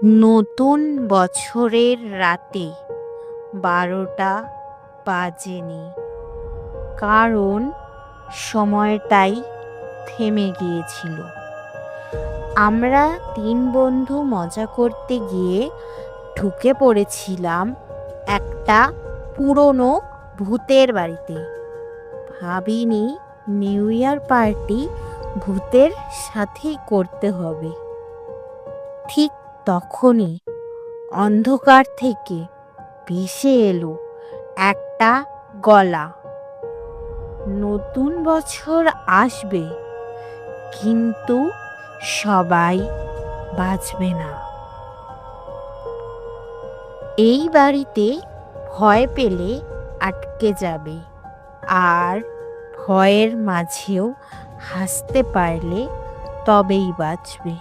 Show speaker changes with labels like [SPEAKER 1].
[SPEAKER 1] নতুন বছরের রাতে ১২টা বাজেনি, কারণ সময়টাই থেমে গিয়েছিল। আমরা ৩ বন্ধু মজা করতে গিয়ে ঢুকে পড়েছিলাম একটা পুরনো ভূতের বাড়িতে। ভাবিনি নিউ ইয়ার পার্টি ভূতের সাথেই করতে হবে। ঠিক তখনই অন্ধকার থেকে ভেসে এলো একটা গলা, নতুন বছর আসবে, কিন্তু সবাই বাঁচবে না। এই বাড়িতে ভয় পেলে আটকে যাবে, আর ভয়ের মাঝেও হাসতে পারলে তবেই বাঁচবে।